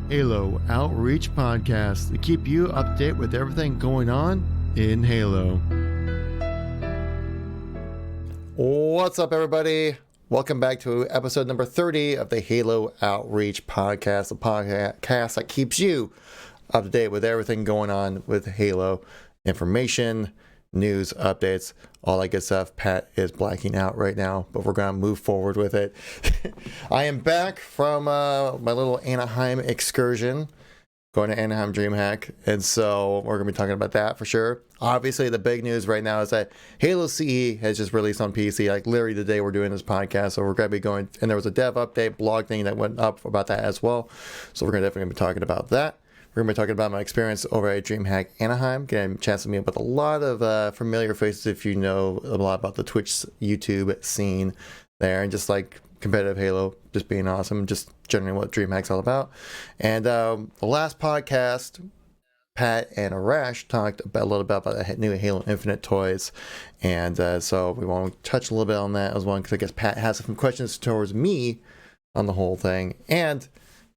Halo Outreach Podcast to keep you up to date with everything going on in Halo. What's up, everybody? Welcome back to episode number 30 of the Halo Outreach Podcast, the podcast that keeps you up to date with everything going on with Halo information, news, updates, all that good stuff. Pat is blacking out right now, but we're going to move forward with it. I am back from my little Anaheim excursion, going to Anaheim DreamHack, and so we're going to be talking about that for sure. Obviously, the big news right now is that Halo CE has just released on PC, like literally the day we're doing this podcast, so we're going to be going, and there was a dev update blog thing that went up about that as well, so we're definitely be talking about that. We're going to be talking about my experience over at DreamHack Anaheim, getting a chance to meet up with a lot of familiar faces if you know a lot about the Twitch YouTube scene there, and just like competitive Halo, just being awesome, just generally what DreamHack's all about. And the last podcast, Pat and Arash talked a little bit about the new Halo Infinite toys, and so we want to touch a little bit on that as well, because I guess Pat has some questions towards me on the whole thing, and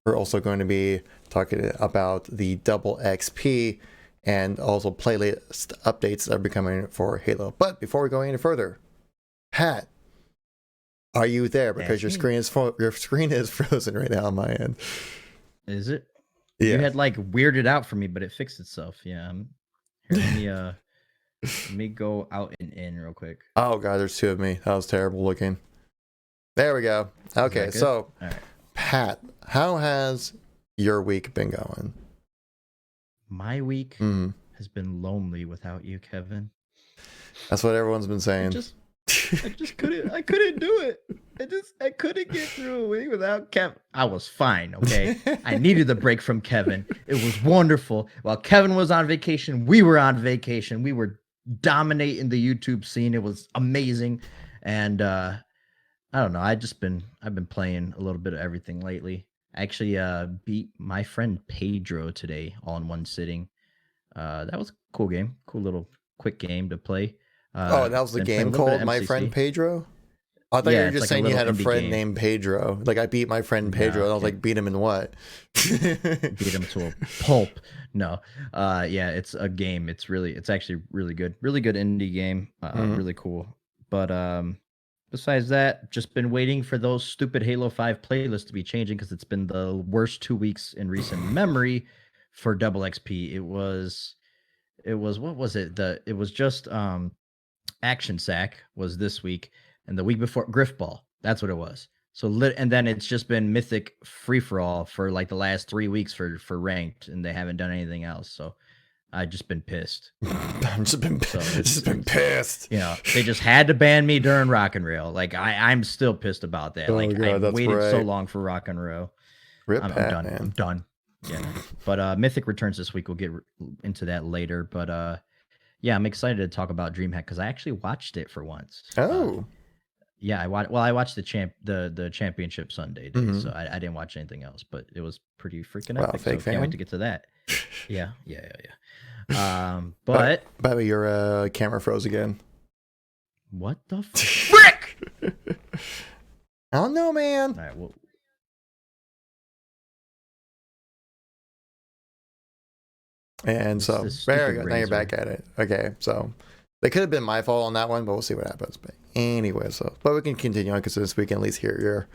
we're also going to be talking about the double XP and also playlist updates that are becoming for Halo. But before we go any further, Pat, are you there? Because your screen is frozen right now on my end. Is it? Yeah. You had like weirded out for me, but it fixed itself. Yeah. Here, let me go out and in real quick. Oh god, there's two of me. That was terrible looking. There we go. Okay, so all right. Pat, how has your week been going? My week has been lonely without you, Kevin. That's what everyone's been saying. I just couldn't do it. I couldn't get through a week without Kevin. I was fine, okay? I needed the break from Kevin. It was wonderful. While Kevin was on vacation, we were on vacation. We were dominating the YouTube scene. It was amazing. And I don't know. I've been playing a little bit of everything lately. I actually beat my friend Pedro today all in one sitting. That was a cool game. Cool little quick game to play. That was the game called My Friend Pedro? I thought you were just saying you had a friend named Pedro. Like, I beat my friend Pedro, and I was like, beat him in what? Beat him to a pulp. No. Yeah, it's a game. It's actually really good. Really good indie game. Really cool. But besides that, just been waiting for those stupid Halo 5 playlists to be changing, because it's been the worst 2 weeks in recent memory for double XP. It was what was it? It was just Action Sack was this week, and the week before Griffball. That's what it was. So and then it's just been Mythic Free for All for like the last 3 weeks for ranked, and they haven't done anything else. So I've just been pissed. I've just been pissed. You know, they just had to ban me during Rock and Rail. Like I'm still pissed about that. Like I waited so long for Rock and Rail. Rip I'm done. Man. I'm done. Yeah. But Mythic returns this week. We'll get into that later. But yeah, I'm excited to talk about DreamHack because I actually watched it for once. Oh. Yeah, I watched the championship Sunday day, so I didn't watch anything else. But it was pretty freaking epic. So can't wait to get to that. Yeah. But by the way, your camera froze again. What the frick? I don't know, man. All right, well. And so there we go. Now you're back at it. Okay, so it could have been my fault on that one, but we'll see what happens. But anyway, but we can continue on because this we can at least hear your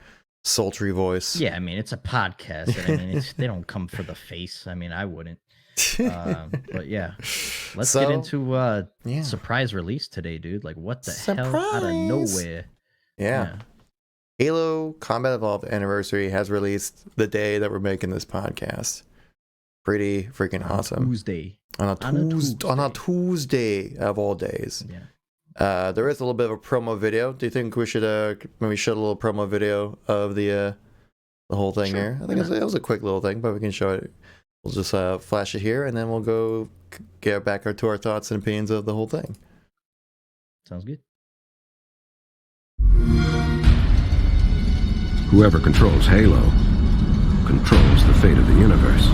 sultry voice. Yeah, I mean it's a podcast. And I mean they don't come for the face. I mean I wouldn't. But yeah, let's get into surprise release today, dude. Like what the hell out of nowhere? Yeah. Halo Combat Evolved Anniversary has released the day that we're making this podcast. Pretty freaking awesome. On a Tuesday of all days. Yeah. There is a little bit of a promo video. Do you think we should maybe show a little promo video of the whole thing here? I think it was a quick little thing, but we can show it. We'll just flash it here, and then we'll go get back to our thoughts and opinions of the whole thing. Sounds good. Whoever controls Halo controls the fate of the universe.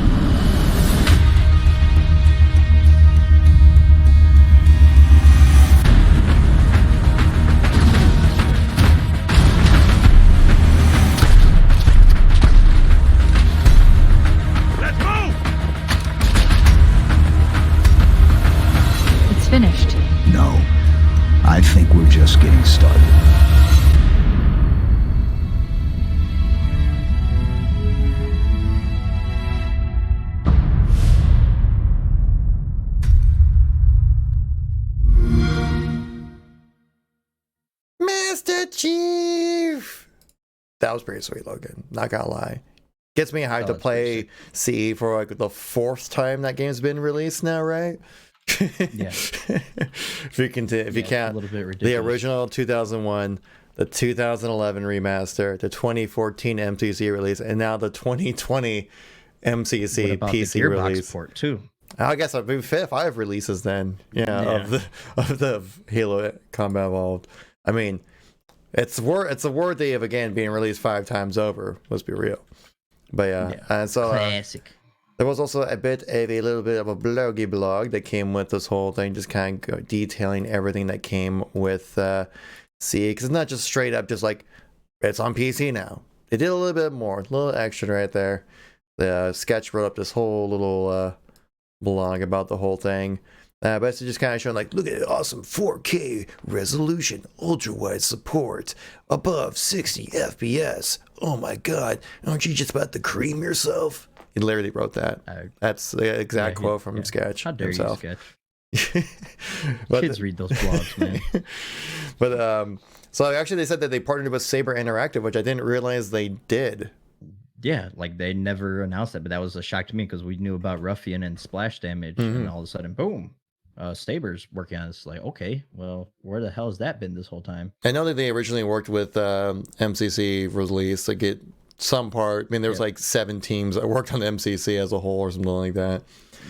just getting started. Master Chief. That was pretty sweet, Logan. Not gonna lie. Gets me hyped to play CE for like the 4th time that game's been released now, right? Yeah. if you count a little bit ridiculous. The original 2001, the 2011 remaster, the 2014 MCC release, and now the 2020 MCC what about PC the Gearbox release port too. I guess I've been 5 releases then. Of the Halo Combat Evolved. I mean, it's worthy of again being released 5 times over. Let's be real. But and so classic. There was also a little bit of a bloggy blog that came with this whole thing, just kind of detailing everything that came with CE, because it's not just straight up just like it's on PC now. They did a little bit more, a little extra right there. The Sketch wrote up this whole little blog about the whole thing. But it's just kind of showing like, look at the awesome 4K resolution, ultra wide support, above 60 FPS. Oh my God, aren't you just about to cream yourself? He literally wrote that. That's the exact quote from Sketch. How dare himself. you, Sketch? Kids read those blogs, man. But so actually they said that they partnered with Saber Interactive, which I didn't realize they did. Yeah, like they never announced that, but that was a shock to me because we knew about Ruffian and Splash Damage, and all of a sudden, boom, Saber's working on this. Like, okay, well, where the hell has that been this whole time? I know that they originally worked with MCC release to get some part. I mean, there was like 7 teams that worked on the MCC as a whole or something like that.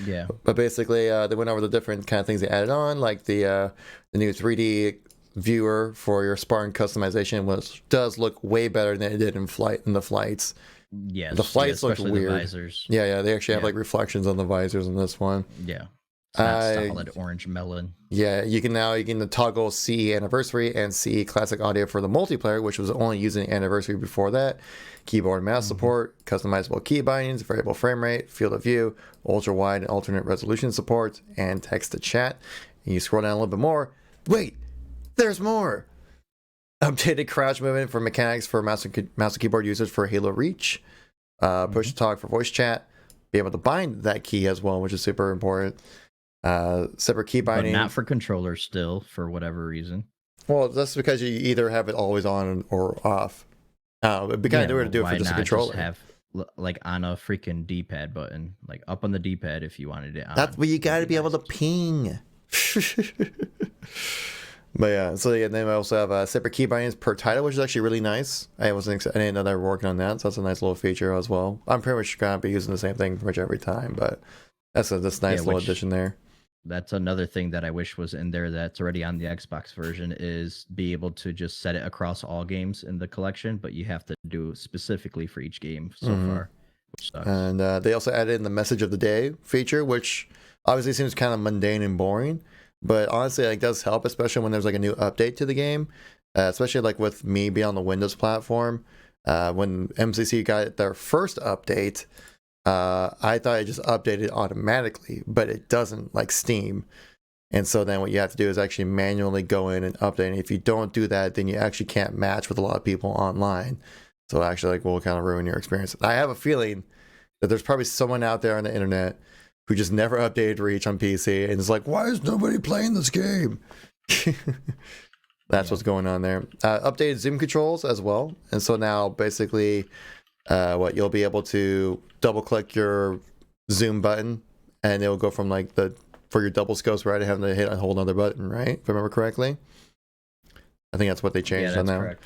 Yeah. But basically, they went over the different kind of things they added on, like the new 3D viewer for your Spartan customization, which does look way better than it did in the flights. Yes, the flights look weird. The visors. Yeah, they actually have like reflections on the visors in this one. Yeah. It's not solid orange melon. Yeah, you can toggle CE Anniversary and CE Classic Audio for the multiplayer, which was only using Anniversary before that. Keyboard and mouse support, customizable key bindings, variable frame rate, field of view, ultra wide and alternate resolution support, and text to chat. And you scroll down a little bit more. Wait, there's more. Updated crouch movement for mechanics for mouse and keyboard users for Halo Reach. Push to talk for voice chat. Be able to bind that key as well, which is super important. Separate key binding. But not for controllers still, for whatever reason. Well, that's because you either have it always on or off. It'd be kind of weird to do it for just a controller. Just have like on a freaking D-pad button, like up on the D-pad if you wanted it on. That's what you got to be able to ping. But yeah, so yeah, then we also have separate key bindings per title, which is actually really nice. I didn't know they were working on that, so that's a nice little feature as well. I'm pretty much gonna be using the same thing pretty much every time, but that's a nice little addition there. That's another thing that I wish was in there that's already on the Xbox version, is be able to just set it across all games in the collection, but you have to do specifically for each game so far, which sucks. And they also added in the message of the day feature, which obviously seems kind of mundane and boring, but honestly, it does help, especially when there's like a new update to the game, especially like with me being on the Windows platform. When MCC got their first update, I thought it just updated automatically, but it doesn't, like Steam. And so then what you have to do is actually manually go in and update. And if you don't do that, then you actually can't match with a lot of people online. So it actually will kind of ruin your experience. I have a feeling that there's probably someone out there on the internet who just never updated Reach on PC and is like, why is nobody playing this game? That's what's going on there. Updated zoom controls as well. And so now basically you'll be able to double click your zoom button and it'll go from like for your double scopes right to having to hit a whole other button, right? If I remember correctly. I think that's what they changed on that. Correct.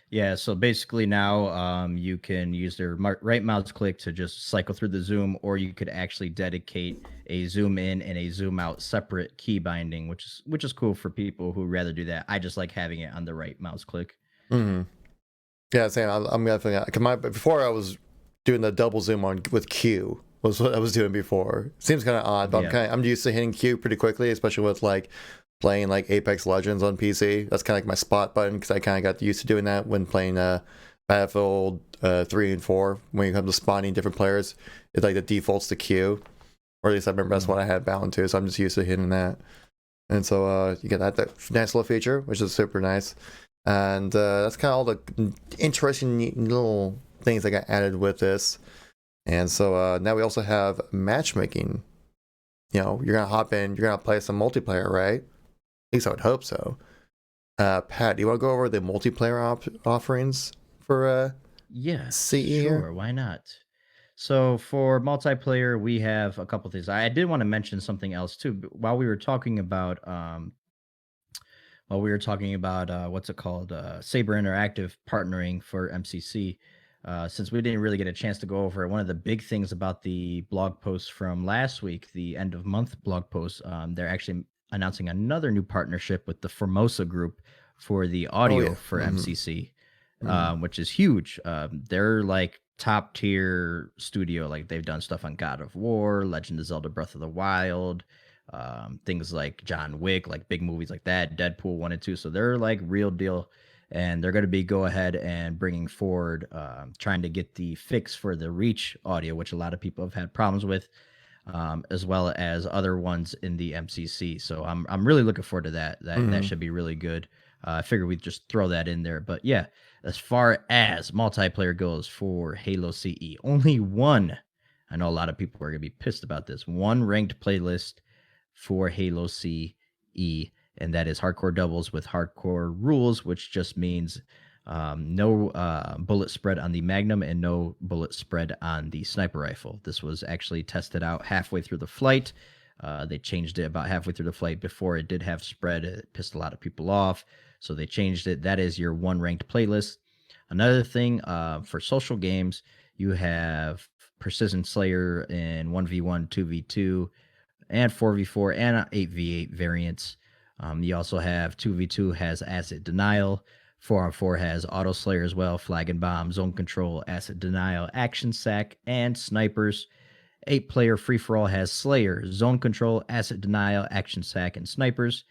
Yeah, so basically now you can use their right mouse click to just cycle through the zoom, or you could actually dedicate a zoom in and a zoom out separate key binding, which is cool for people who rather do that. I just like having it on the right mouse click. Mm-hmm. Yeah, same. I'm definitely before I was doing the double zoom on with Q was what I was doing before. Seems kind of odd, but I'm used to hitting Q pretty quickly, especially with like playing like Apex Legends on PC. That's kind of like my spot button because I kind of got used to doing that when playing Battlefield 3 and 4. When you come to spawning different players, it's like the defaults to Q, or at least I remember that's what I had bound to. So I'm just used to hitting that. And so you get that nice little feature, which is super nice. And that's kind of all the interesting neat little things that got added with this. And so now we also have matchmaking. You know, you're going to hop in, you're going to play some multiplayer, right? At least I would hope so. Pat, do you want to go over the multiplayer offerings for Yeah, CE here? sure. Why not? So for multiplayer, we have a couple things. I did want to mention something else too. While we were talking about what's it called, Saber Interactive partnering for MCC. Since we didn't really get a chance to go over it, one of the big things about the blog post from last week, the end of month blog post, they're actually announcing another new partnership with the Formosa Group for the audio for MCC, which is huge. They're like top tier studio. Like they've done stuff on God of War, Legend of Zelda Breath of the Wild, things like John Wick, like big movies like that, Deadpool 1 and 2. So they're like real deal. And they're going to be go ahead and bringing forward, trying to get the fix for the Reach audio, which a lot of people have had problems with, as well as other ones in the MCC. So I'm really looking forward to that. That should be really good. I figure we'd just throw that in there. But yeah, as far as multiplayer goes for Halo CE, only one. I know a lot of people are going to be pissed about this. One ranked playlist for Halo CE, and that is hardcore doubles with hardcore rules, which just means no bullet spread on the Magnum and no bullet spread on the sniper rifle. This was actually tested out halfway through the flight. They changed it about halfway through the flight. Before it did have spread. It pissed a lot of people off, so they changed it. That is your one ranked playlist. Another thing, for social games, you have Precision Slayer in 1v1, 2v2, and 4v4 and 8v8 variants. You also have 2v2 has Asset Denial, 4on4 has Auto Slayer as well, Flag and Bomb, Zone Control, Asset Denial, Action Sack, and Snipers. 8-player free-for-all has Slayer, Zone Control, Asset Denial, Action Sack, and Snipers.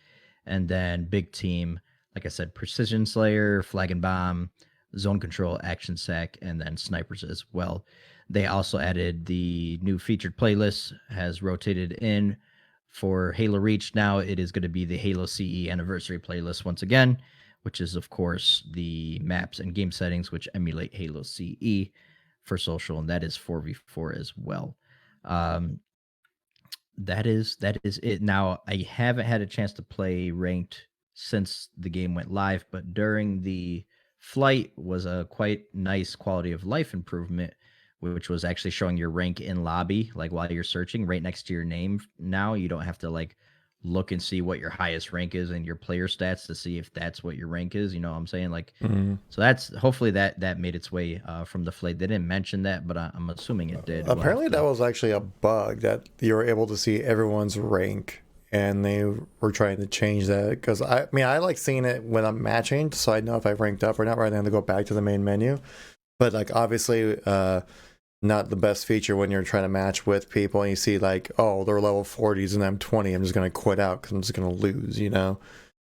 And then Big Team, like I said, Precision Slayer, Flag and Bomb, Zone Control, Action Sack, and then Snipers as well. They also added the new featured playlist, has rotated in for Halo Reach. Now it is going to be the Halo CE Anniversary playlist once again, which is, of course, the maps and game settings which emulate Halo CE for social, and that is 4v4 as well. That is it. Now, I haven't had a chance to play ranked since the game went live, but during the flight was a quite nice quality of life improvement, which was actually showing your rank in lobby, like while you're searching right next to your name. Now you don't have to like look and see what your highest rank is and your player stats to see if that's what your rank is. You know what I'm saying? Like, so that's hopefully that made its way from the flight. They didn't mention that, but I'm assuming it did. Apparently that was actually a bug that you were able to see everyone's rank, and they were trying to change that. Because I mean, I like seeing it when I'm matching, so I know if I've ranked up or not, rather than to go back to the main menu. But like obviously, not the best feature when you're trying to match with people and you see like, oh, they're level 40s and I'm 20. I'm just going to quit out because I'm just going to lose, you know?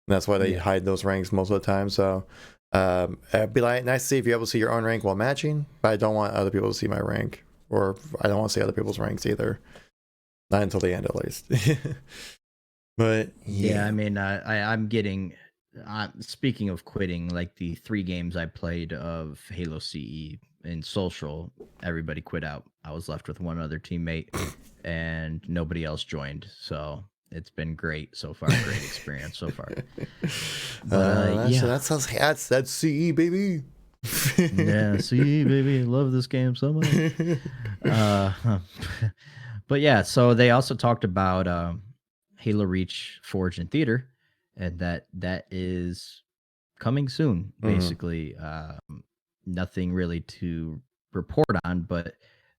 And that's why they hide those ranks most of the time. So it'd be like nice to see if you're able to see your own rank while matching, but I don't want other people to see my rank, or I don't want to see other people's ranks either. Not until the end, at least. But yeah, I mean, I'm getting, speaking of quitting, like the 3 games I played of Halo CE in social, everybody quit out. I was left with one other teammate and nobody else joined. So it's been great so far. Great experience so far. But, so that's CE, baby. Yeah, CE, baby. Love this game so much. But yeah, so they also talked about Halo Reach Forge and Theater, and that is coming soon, basically. Nothing really to report on, but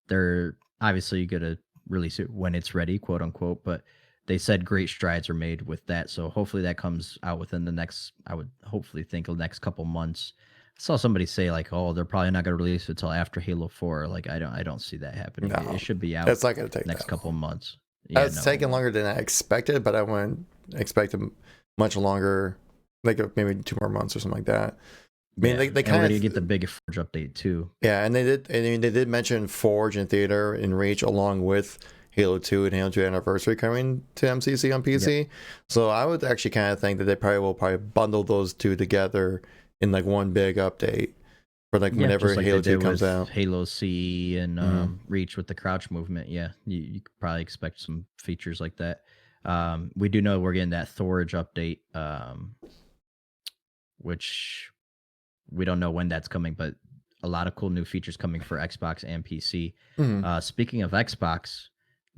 they're obviously going to release it when it's ready, quote unquote. But they said great strides are made with that. So hopefully that comes out within the next, I would hopefully think the next couple months. I saw somebody say like, oh, they're probably not going to release it until after Halo 4. Like, I don't see that happening. No, it should be out. It's not going to take next that couple long. Months. Yeah, it's taken longer than I expected, but I wouldn't expect it much longer, like maybe 2 more months or something like that. I mean, they kind of get the big Forge update too. Yeah, and they did mention Forge and Theater and Reach along with Halo 2 and Halo 2 Anniversary coming to MCC on PC. So I would actually kind of think that they will bundle those two together in like one big update for like whenever like Halo 2 comes out. Halo CE and Reach with the crouch movement. Yeah, you could probably expect some features like that. We do know we're getting that Thorage update, which we don't know when that's coming, but a lot of cool new features coming for Xbox and PC. Speaking of Xbox,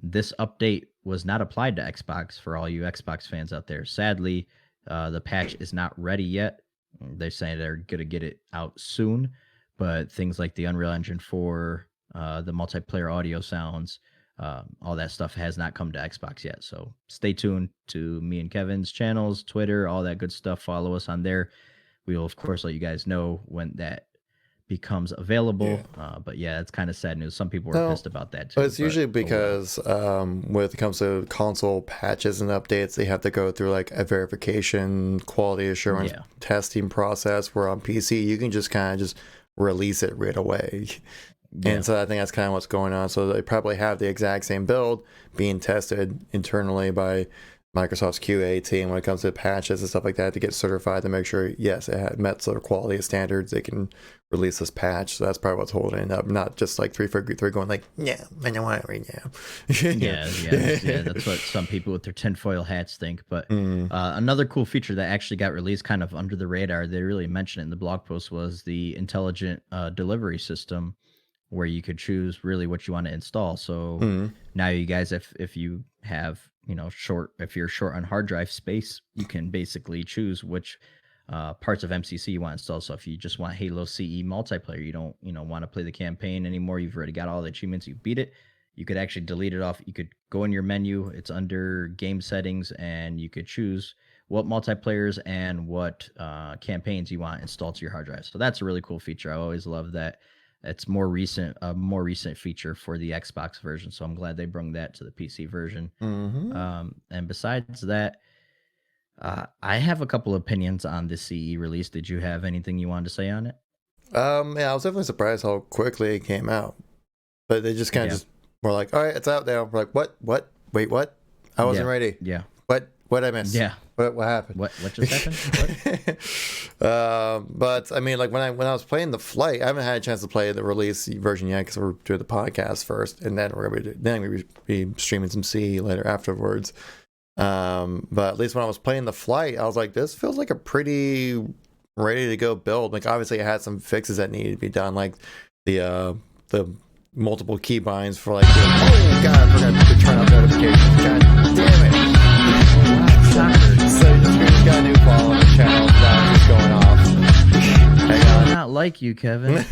this update was not applied to Xbox for all you Xbox fans out there. Sadly, the patch is not ready yet. They're saying they're going to get it out soon, but things like the Unreal Engine 4, the multiplayer audio sounds, all that stuff has not come to Xbox yet. So stay tuned to me and Kevin's channels, Twitter, all that good stuff. Follow us on there. We will, of course, let you guys know when that becomes available. But yeah, it's kind of sad news. Some people were pissed about that too. But it's usually because when it comes to console patches and updates, they have to go through like a verification, quality assurance testing process. Where on PC, you can just kind of just release it right away. And so I think that's kind of what's going on. So they probably have the exact same build being tested internally by Microsoft's QA team when it comes to patches and stuff like that to get certified to make sure, yes, it had met sort of quality standards. They can release this patch. So that's probably what's holding it up. Not just like 343 going like, yeah, I don't want it right now. yeah, that's what some people with their tinfoil hats think. But another cool feature that actually got released kind of under the radar, they really mentioned it in the blog post, was the intelligent delivery system, where you could choose really what you want to install. So now you guys, if you have, if you're short on hard drive space, you can basically choose which parts of MCC you want to install. So if you just want Halo CE multiplayer, you don't, want to play the campaign anymore, you've already got all the achievements, you beat it, you could actually delete it off. You could go in your menu, it's under game settings, and you could choose what multiplayers and what campaigns you want installed to your hard drive. So that's a really cool feature. I always love that. It's a more recent feature for the Xbox version, so I'm glad they brought that to the PC version. And besides that, I have a couple opinions on the CE release. Did you have anything you wanted to say on it? Yeah, I was definitely surprised how quickly it came out, but they just kind of just were like, "All right, it's out now." We're like, "What? Wait, what? I wasn't ready." Yeah. What I missed? Yeah. What happened? What just happened? But I mean, like when I was playing the flight, I haven't had a chance to play the release version yet because we're doing the podcast first, and then we're gonna be streaming some C later afterwards. But at least when I was playing the flight, I was like, this feels like a pretty ready to go build. Like obviously, it had some fixes that needed to be done, like the multiple keybinds for like, oh god, I forgot to turn off notifications. God damn it. So just got a new follow on the channel. That's just going off. Hang on. Not like you, Kevin.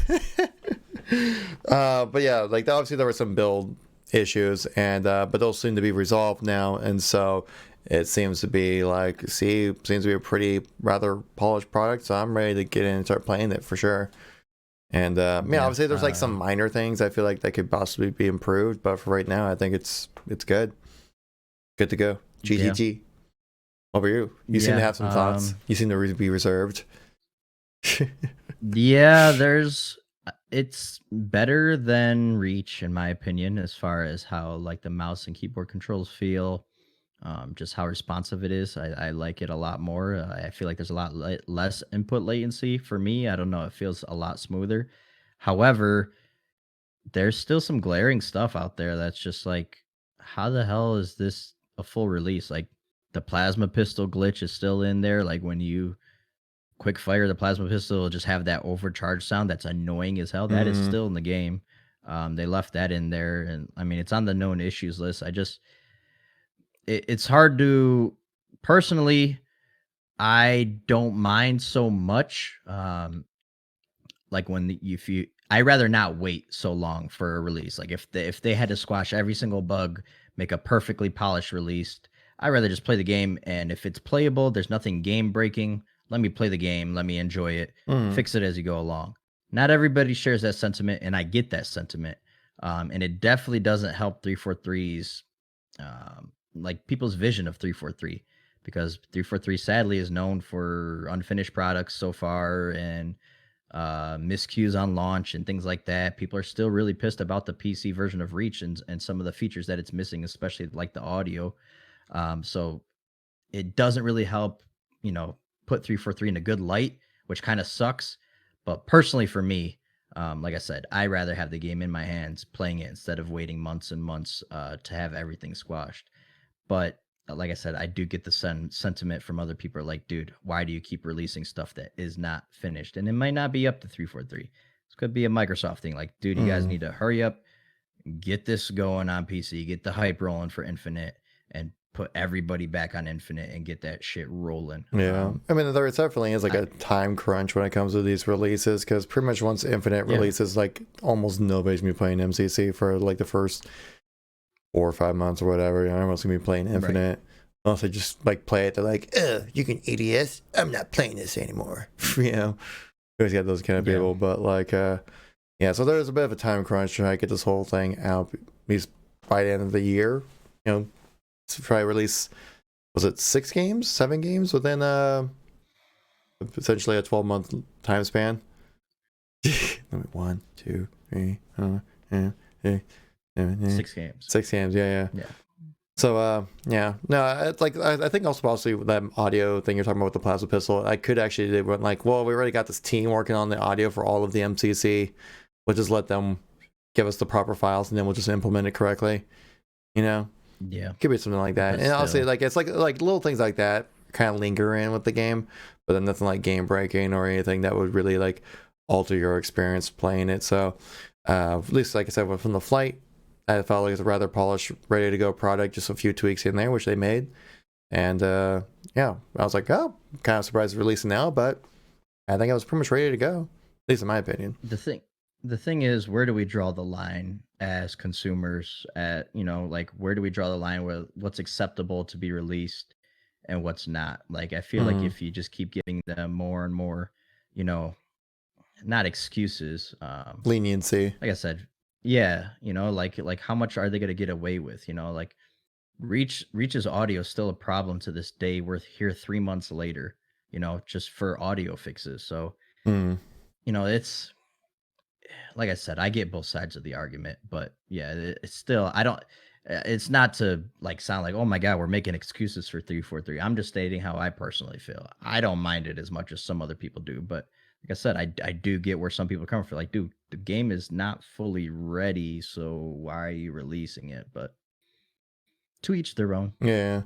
But yeah, like obviously there were some build issues, and but those seem to be resolved now, and so it seems to be like seems to be a pretty rather polished product. So I'm ready to get in and start playing it for sure. And obviously there's like some minor things I feel like that could possibly be improved, but for right now I think it's good to go. GGG. Over you. You seem to have some thoughts. You seem to be reserved. It's better than Reach in my opinion, as far as how like the mouse and keyboard controls feel, just how responsive it is. I like it a lot more. I feel like there's a lot less input latency for me. I don't know, it feels a lot smoother. However, there's still some glaring stuff out there that's just like, how the hell is this a full release? Like the plasma pistol glitch is still in there. Like when you quick fire the plasma pistol, it'll just have that overcharged sound that's annoying as hell. That is still in the game. They left that in there, and I mean it's on the known issues list. It's hard to personally. I don't mind so much. Like I rather not wait so long for a release. Like if they had to squash every single bug, make a perfectly polished release, I'd rather just play the game, and if it's playable, there's nothing game breaking, let me play the game, let me enjoy it, fix it as you go along. Not everybody shares that sentiment, and I get that sentiment. And it definitely doesn't help 343's like people's vision of 343, because 343 sadly is known for unfinished products so far, and miscues on launch and things like that. People are still really pissed about the PC version of Reach and some of the features that it's missing, especially like the audio. So it doesn't really help, put 343 in a good light, which kind of sucks. But personally for me, like I said, I rather have the game in my hands playing it instead of waiting months and months to have everything squashed. But like I said, I do get the sentiment from other people like, dude, why do you keep releasing stuff that is not finished? And it might not be up to 343. This could be a Microsoft thing. Like, dude, you guys need to hurry up, get this going on PC, get the hype rolling for Infinite, and put everybody back on Infinite and get that shit rolling. Yeah. I mean, there definitely is like a time crunch when it comes to these releases, because pretty much once Infinite releases, like almost nobody's going to be playing MCC for like the first 4 or 5 months or whatever. Everyone's going to be playing Infinite. Unless they just like play it, they're like, you can ADS. I'm not playing this anymore. You always got those kind of people. But like, so there's a bit of a time crunch to try to get this whole thing out. At least by the end of the year, to try to release, was it 7 games within essentially a 12-month time span? 1, 2, 3, 6 games. 6 games, yeah. So, no, it's like, I think also possibly that audio thing you're talking about with the plasma pistol, I could actually, they went like, well, we already got this team working on the audio for all of the MCC. We'll just let them give us the proper files and then we'll just implement it correctly. Yeah. Could be something like that. But and honestly, like, it's like little things like that kind of linger in with the game, but then nothing like game breaking or anything that would really like alter your experience playing it. So, at least, like I said, from the flight, I felt like it's a rather polished, ready to go product, just a few tweaks in there, which they made. And I was like, kind of surprised it's releasing now, but I think I was pretty much ready to go, at least in my opinion. The thing is, where do we draw the line as consumers like where do we draw the line where what's acceptable to be released and what's not? Like, I feel like if you just keep giving them more and more, not excuses, leniency, like I said, like how much are they going to get away with? Like Reach's audio is still a problem to this day. We're here 3 months later, just for audio fixes. So, it's, like I said, I get both sides of the argument, but it's still, it's not to like sound like, oh my God, we're making excuses for 343. I'm just stating how I personally feel. I don't mind it as much as some other people do, but like I said, I do get where some people come from. Like, dude, the game is not fully ready, so why are you releasing it? But to each their own. Yeah.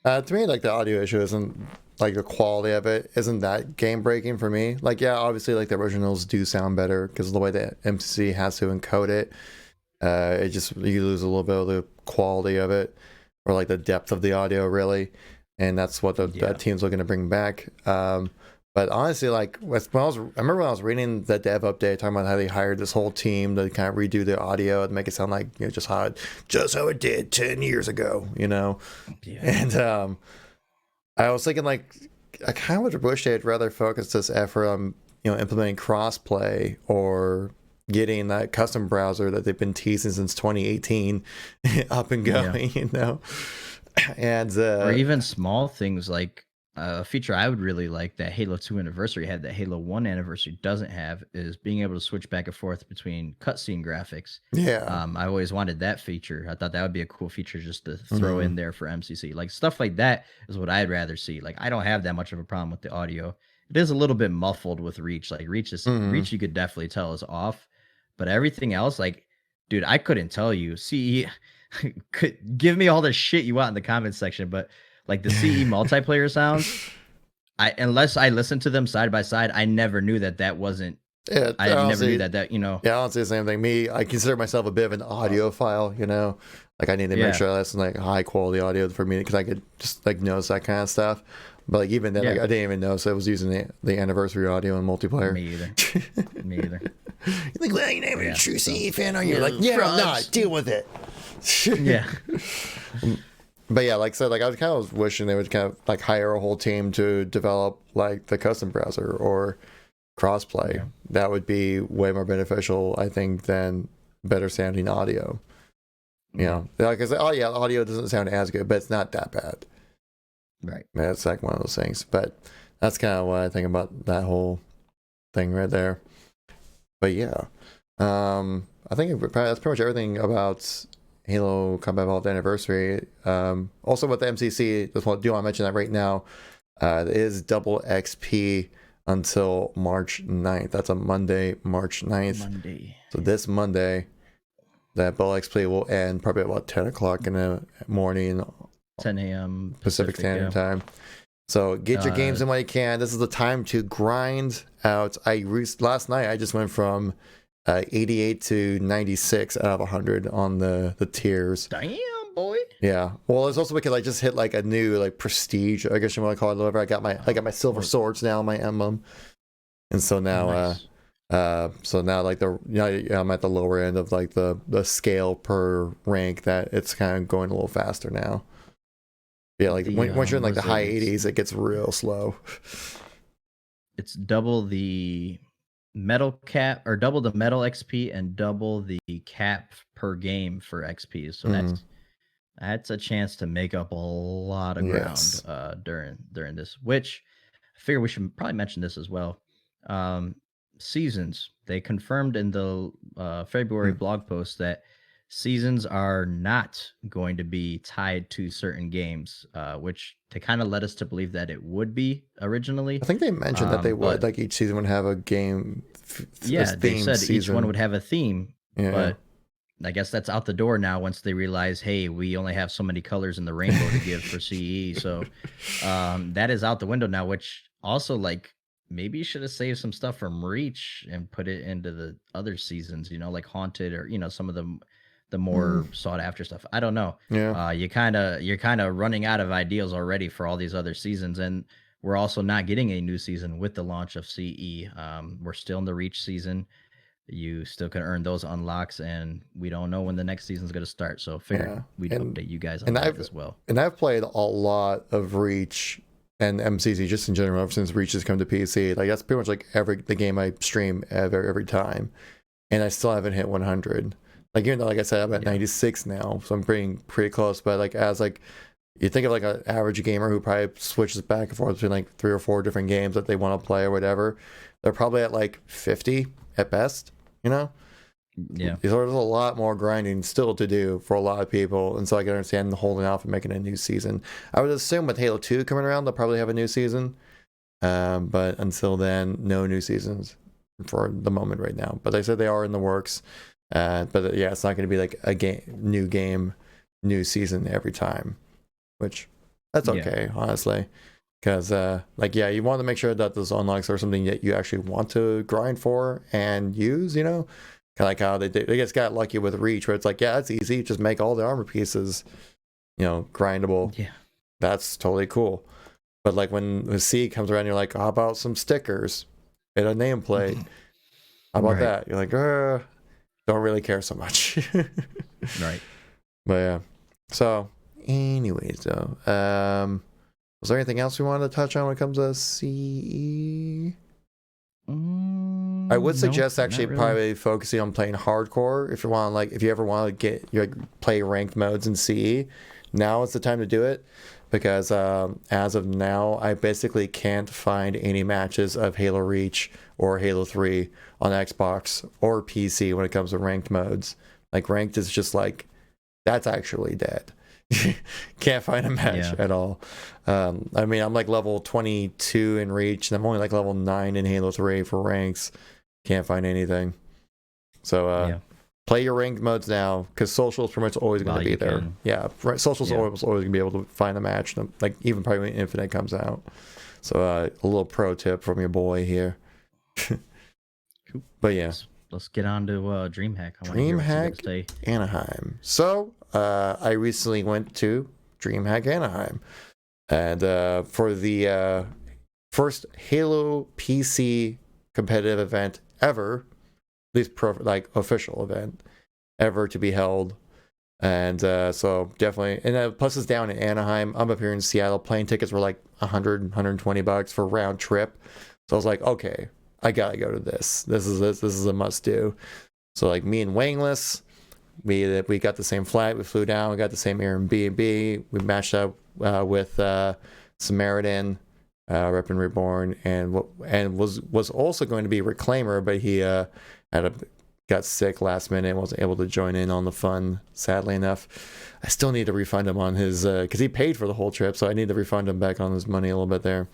To me, like, the audio issue isn't like the quality of it isn't that game breaking for me. Like, obviously, like the originals do sound better because of the way that MCC has to encode it. It just, you lose a little bit of the quality of it, or like the depth of the audio, really. And that's what that team's looking to bring back. But honestly, like, I remember when I was reading the dev update talking about how they hired this whole team to kind of redo the audio and make it sound like just how it did 10 years ago, And I was thinking, like, I kind of wish they'd rather focus this effort on implementing crossplay or getting that custom browser that they've been teasing since 2018 up and going, and or even small things like. A feature I would really like that Halo 2 Anniversary had that Halo 1 Anniversary doesn't have is being able to switch back and forth between cutscene graphics. I always wanted that feature. I thought that would be a cool feature just to throw in there for MCC. Like, stuff like that is what I'd rather see. Like, I don't have that much of a problem with the audio. It is a little bit muffled with Reach. Like, Reach you could definitely tell is off. But everything else, like, dude, I couldn't tell you. CE, could give me all the shit you want in the comments section, but like the CE multiplayer sounds, unless I listened to them side by side, I never knew that wasn't. Yeah, I never knew that. Yeah, I don't say the same thing. Me, I consider myself a bit of an audiophile. Like, I need to make sure that's like high quality audio for me because I could just like notice that kind of stuff. But like even then, like, I didn't even notice I was using the anniversary audio in multiplayer. Me either. You're like, well, you're not even a true CE fan, are you? You're like, I'm not. Deal with it. But yeah, like I said, like I was kind of wishing they would kind of like hire a whole team to develop like the custom browser or crossplay. That would be way more beneficial, I think, than better sounding audio. Like I said, audio doesn't sound as good, but it's not that bad. Right. That's like one of those things. But that's kind of what I think about that whole thing right there. But yeah, I think that's pretty much everything about Halo Combat Evolved Anniversary. Also with the MCC, do want to mention that right now, it is double XP until March 9th. That's a Monday, March 9th. Monday. So this Monday, that double XP will end probably about 10 o'clock in the morning. 10 a.m. Pacific Standard Time. So get your games in while you can. This is the time to grind out. Last night I just went from 88 to 96 out of 100 on the tiers. Damn, boy. Yeah. Well, it's also because I just hit like a new like prestige, I guess you want to call it whatever. I got my silver swords now, my emblem. And so now like I'm at the lower end of like the scale per rank, that it's kind of going a little faster now. Yeah, like once you're in like the high 80s, it gets real slow. It's double the metal cap, or double the metal XP and double the cap per game for XP. So that's a chance to make up a lot of ground during this, which I figure we should probably mention this as well. Seasons. They confirmed in the February blog post that seasons are not going to be tied to certain games, which to kind of led us to believe that it would be originally. I think they mentioned that they would, like each season would have a game. They said season. Each one would have a theme, yeah. But I guess that's out the door now once they realize, hey, we only have so many colors in the rainbow to give for CE. So that is out the window now, which also like maybe you should have saved some stuff from Reach and put it into the other seasons, like Haunted or, some of the more sought after stuff. I don't know. Yeah. You're kind of running out of ideals already for all these other seasons, and we're also not getting a new season with the launch of CE. We're still in the Reach season. You still can earn those unlocks, and we don't know when the next season's going to start. So figure we'd update you guys on that as well. And I've played a lot of Reach and MCC just in general ever since Reach has come to PC. Like that's pretty much like the game I stream every time, and I still haven't hit 100. Like even though, like I said, I'm at 96 now, so I'm pretty close. But like as like you think of like an average gamer who probably switches back and forth between like 3 or 4 different games that they want to play or whatever, they're probably at like 50 at best. Yeah. There's a lot more grinding still to do for a lot of people, and so I can understand holding off and making a new season. I would assume with Halo 2 coming around, they'll probably have a new season. But until then, no new seasons for the moment right now. But they said they are in the works. But yeah, it's not going to be like a new season every time, which that's okay, honestly. Because you want to make sure that those unlocks are something that you actually want to grind for and use, kind of like how they just got lucky with Reach, where it's like, yeah, it's easy, just make all the armor pieces, grindable. Yeah, that's totally cool. But like when the C comes around, you're like, how about some stickers and a nameplate? How about that? You're like, don't really care so much. Right. But yeah. So anyways though, was there anything else we wanted to touch on when it comes to CE? I would suggest actually probably focusing on playing hardcore if you ever want to play ranked modes in CE. Now is the time to do it, because as of now, I basically can't find any matches of Halo Reach or Halo 3 on Xbox or PC when it comes to ranked modes. Like ranked is just like, that's actually dead. Can't find a match at all. I mean, I'm like level 22 in Reach, and I'm only like level 9 in Halo 3 for ranks. Can't find anything. So play your ranked modes now, because social is pretty much always going to be there. Yeah, social's always going to be able to find a match, like even probably when Infinite comes out. So a little pro tip from your boy here. Cool. But yeah, let's get on to DreamHack. DreamHack Anaheim. So I recently went to DreamHack Anaheim, and for the first Halo PC competitive event ever, at least official event ever to be held. And so definitely, and plus it's down in Anaheim. I'm up here in Seattle. Plane tickets were like $120 for round trip. So I was like, okay, I gotta go to this. This is a must do. So like me and Wangless, we got the same flight. We flew down. We got the same Airbnb. We matched up with Samaritan, Rep and Reborn, and was also going to be Reclaimer, but he got sick last minute and wasn't able to join in on the fun, sadly enough. I still need to refund him on his, because he paid for the whole trip, so I need to refund him back on his money a little bit there.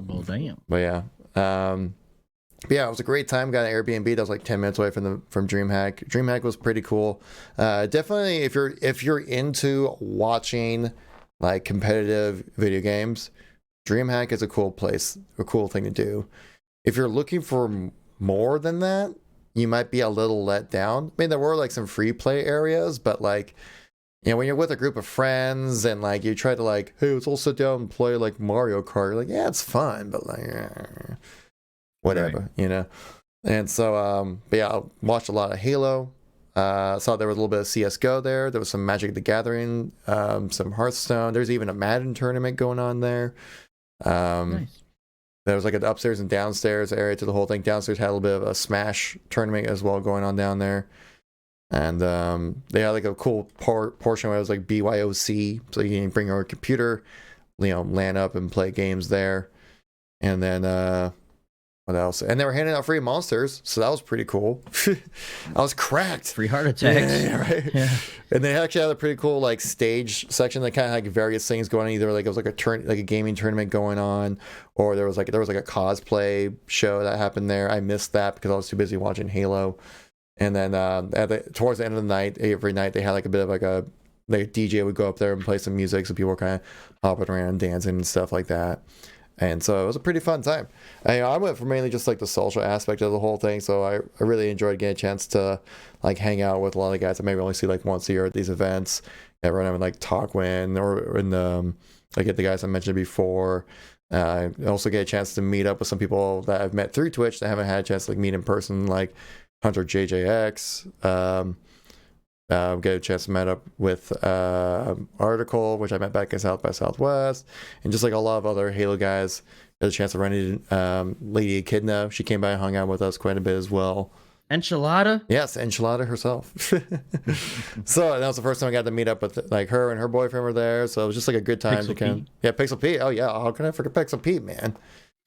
Well, damn. But yeah. But yeah, it was a great time. Got an Airbnb that was like 10 minutes away from DreamHack. DreamHack was pretty cool. Definitely, if you're into watching like competitive video games, DreamHack is a cool place, a cool thing to do. If you're looking for more than that, you might be a little let down. I mean, there were like some free play areas, but like, you know, when you're with a group of friends and like you try to like, hey, let's all sit down and play like Mario Kart. You're like, yeah, it's fun, but like, whatever, right. You know. And so, but yeah, I watched a lot of Halo. Saw there was a little bit of CS:GO there. There was some Magic the Gathering, some Hearthstone. There's even a Madden tournament going on there. Nice. There was like an upstairs and downstairs area to the whole thing. Downstairs had a little bit of a Smash tournament as well going on down there. And they had like a cool portion where it was like BYOC. So you can bring your computer, you know, LAN up and play games there. And then, what else? And they were handing out free monsters. So that was pretty cool. I was cracked. Free heart attacks. Yeah, right. Yeah. And they actually had a pretty cool like stage section that kind of had like various things going on. Either like it was like a gaming tournament going on, or there was like a cosplay show that happened there. I missed that because I was too busy watching Halo. And then towards the end of the night, every night they had like a bit of like a DJ would go up there and play some music, so people were kind of hopping around, dancing and stuff like that. And so it was a pretty fun time. I went for mainly just like the social aspect of the whole thing, so I really enjoyed getting a chance to like hang out with a lot of the guys I maybe only see like once a year at these events. Everyone would like Talkwin or in the like the guys I mentioned before. I also get a chance to meet up with some people that I've met through Twitch that I haven't had a chance to like meet in person, like Hunter JJX. Get a chance to meet up with Article, which I met back in South by Southwest, and just like a lot of other Halo guys. Got a chance to run into Lady Echidna. She came by and hung out with us quite a bit as well. Enchilada? Yes, Enchilada herself. So that was the first time I got to meet up with like her and her boyfriend were there. So it was just like a good time to come. Yeah, Pixel Pete. Oh yeah, how can I forget Pixel Pete, man?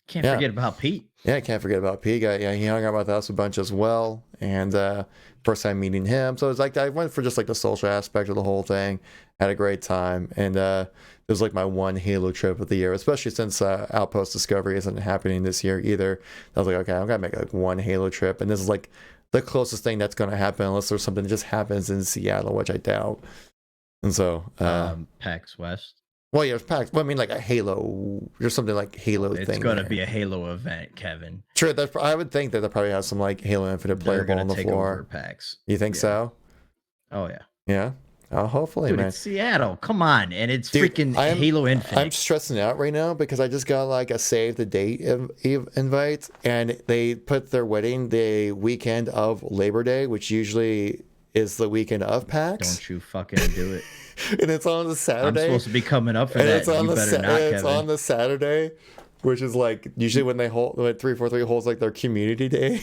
Can't forget about Pete. Yeah, I can't forget about Pete. Yeah, he hung out with us a bunch as well. And first time meeting him. So it's like I went for just like the social aspect of the whole thing. Had a great time. And it was like my one Halo trip of the year, especially since Outpost Discovery isn't happening this year either. I was like, okay, I'm going to make like one Halo trip. And this is like the closest thing that's going to happen unless there's something that just happens in Seattle, which I doubt. And so... PAX West. Well, yeah, it's PAX. Well, I mean, like a Halo. There's something like Halo thing. It's going to be a Halo event, Kevin. Sure, I would think that probably has some like Halo Infinite playable on the floor. Over PAX. You think so? Oh yeah. Yeah. Oh, hopefully, dude, man. It's Seattle. Come on, and it's freaking Halo Infinite. I'm stressing out right now because I just got like a save the date invite, and they put their wedding the weekend of Labor Day, which usually is the weekend of PAX. Don't you fucking do it. And it's on the Saturday. I'm supposed to be coming up for that. It's on it's on the Saturday, which is like usually when they hold 343 holds like their community day.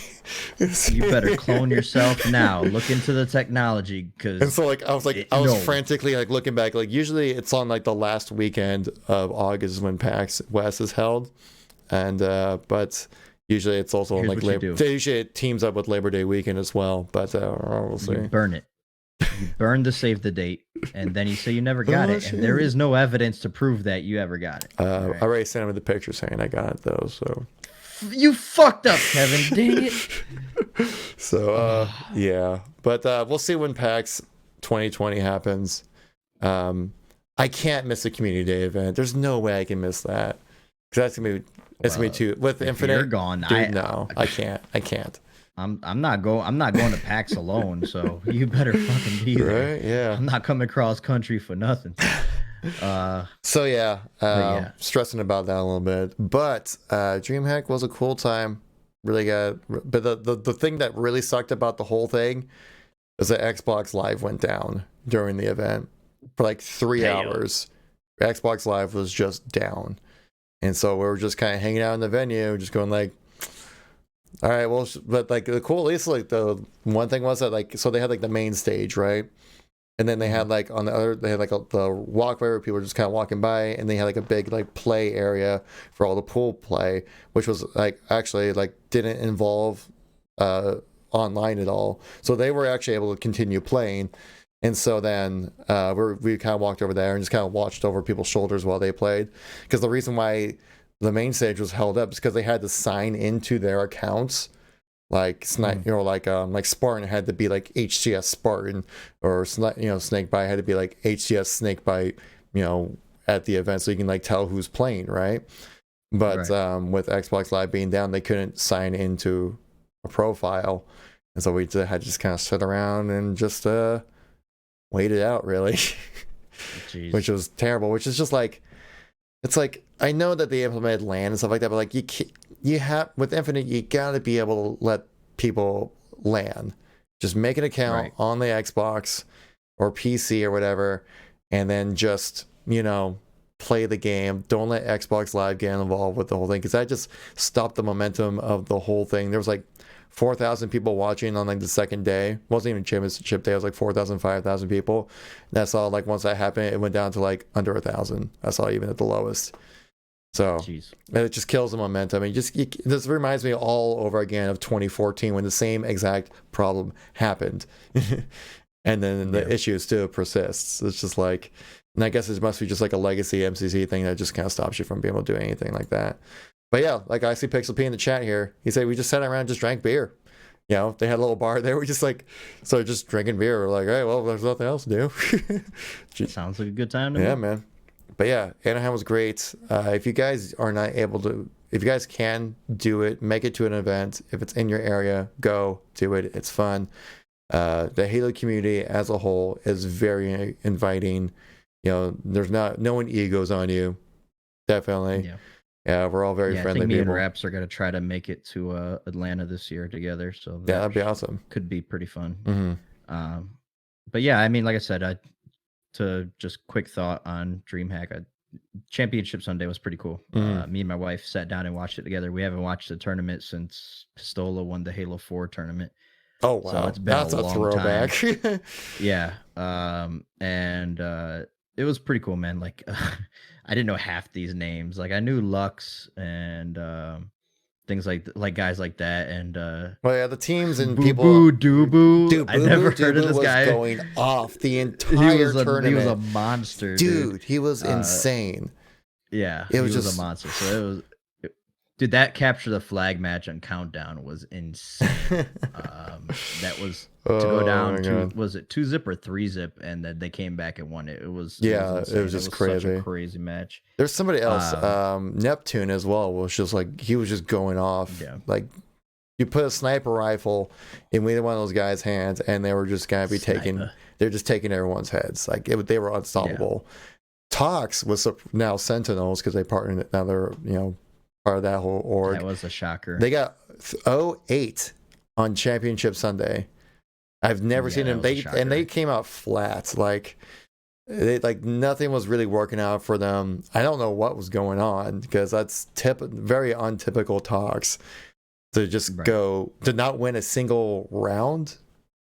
You better clone yourself now. Look into the technology, because. And so like I was frantically like looking back. Like usually it's on like the last weekend of August when PAX West is held, and but usually it's also on like Labor. Usually it teams up with Labor Day weekend as well. But we'll see. You burn it. You burn the save the date, and then you say you never got it, and there is no evidence to prove that you ever got it. Right. I already sent him the picture saying I got it though. So you fucked up, Kevin. Dang it. So yeah, but we'll see when PAX 2020 happens. I can't miss the community day event. There's no way I can miss that because that's gonna be too with Infinite. You're gone. Dude, no, I can't. I'm not going to PAX alone, so you better fucking be there. Right? Yeah. I'm not coming across country for nothing. So yeah, stressing about that a little bit. But DreamHack was a cool time. Really good. But the thing that really sucked about the whole thing is that Xbox Live went down during the event for like 3 hours. Xbox Live was just down. And so we were just kind of hanging out in the venue, just going like, all right, well, but like the cool, at least like the one thing was that like, so they had like the main stage, right? And then they had like on the other, they had like the walkway where people were just kind of walking by, and they had like a big like play area for all the pool play, which was like actually like didn't involve online at all. So they were actually able to continue playing. And so then we kind of walked over there and just kind of watched over people's shoulders while they played. Because the reason why the main stage was held up is because they had to sign into their accounts. Like like Spartan had to be like HCS Spartan, or Snakebite had to be like HCS Snakebite, at the event, so you can like tell who's playing, right? But with Xbox Live being down, they couldn't sign into a profile, and so we had to just kind of sit around and just wait it out, really, which was terrible. Which is just like, it's like, I know that they implemented LAN and stuff like that, but like you have with Infinite, you gotta be able to let people LAN. Just make an account on the Xbox or PC or whatever, and then just play the game. Don't let Xbox Live get involved with the whole thing, because that just stopped the momentum of the whole thing. There was like 4,000 people watching on like the second day. It wasn't even championship day. It was like 4,000, 5,000 people. And I saw like once that happened, it went down to like under 1,000. I saw even at the lowest. So it just kills the momentum. And this reminds me all over again of 2014 when the same exact problem happened. And then the issue still persists. It's just like, and I guess it must be just like a legacy MCC thing that just kind of stops you from being able to do anything like that. But yeah, like I see Pixel P in the chat here. He said we just sat around and just drank beer. They had a little bar there. We just like started just drinking beer. We're like, hey, well, there's nothing else to do. Sounds like a good time to me. Yeah, man. But yeah, Anaheim was great. If you guys are not able to, if you guys can do it, make it to an event. If it's in your area, go do it. It's fun. The Halo community as a whole is very inviting. There's no one egos on you. Definitely. Yeah, we're all very friendly I think me people. and Raps are going to try to make it to Atlanta this year together. So that'd be awesome. Could be pretty fun. Mm-hmm. But yeah, I mean, like I said, to just quick thought on DreamHack, Championship Sunday was pretty cool. Me and my wife sat down and watched it together. We haven't watched the tournament since Pistola won the Halo 4 tournament. Oh, wow. So it's been That's a throwback. Time. Yeah. And it was pretty cool, man. Like, I didn't know half these names. Like, I knew Lux and things like guys like that. And well, yeah, the teams and people. Dude, I never heard of this guy. Going off the entire tournament. He was a monster, dude. He was insane. Yeah, he was just a monster. So it was. Dude, that capture the flag match on Countdown was insane. That was to go down to, was it 2-zip or 3-zip, and then they came back and won it. It was just crazy. Such a crazy match. There's somebody else, Neptune as well, was just like, he was just going off. Yeah. Like, you put a sniper rifle in either one of those guys' hands, and they were just gonna be they're just taking everyone's heads. Like they were unstoppable. Yeah. Tox was now Sentinels because they partnered. Now they're part of that whole org. That was a shocker. They got 0-8 on Championship Sunday. I've never seen them. They came out flat. Like nothing was really working out for them. I don't know what was going on, because that's very untypical Tox to just go to not win a single round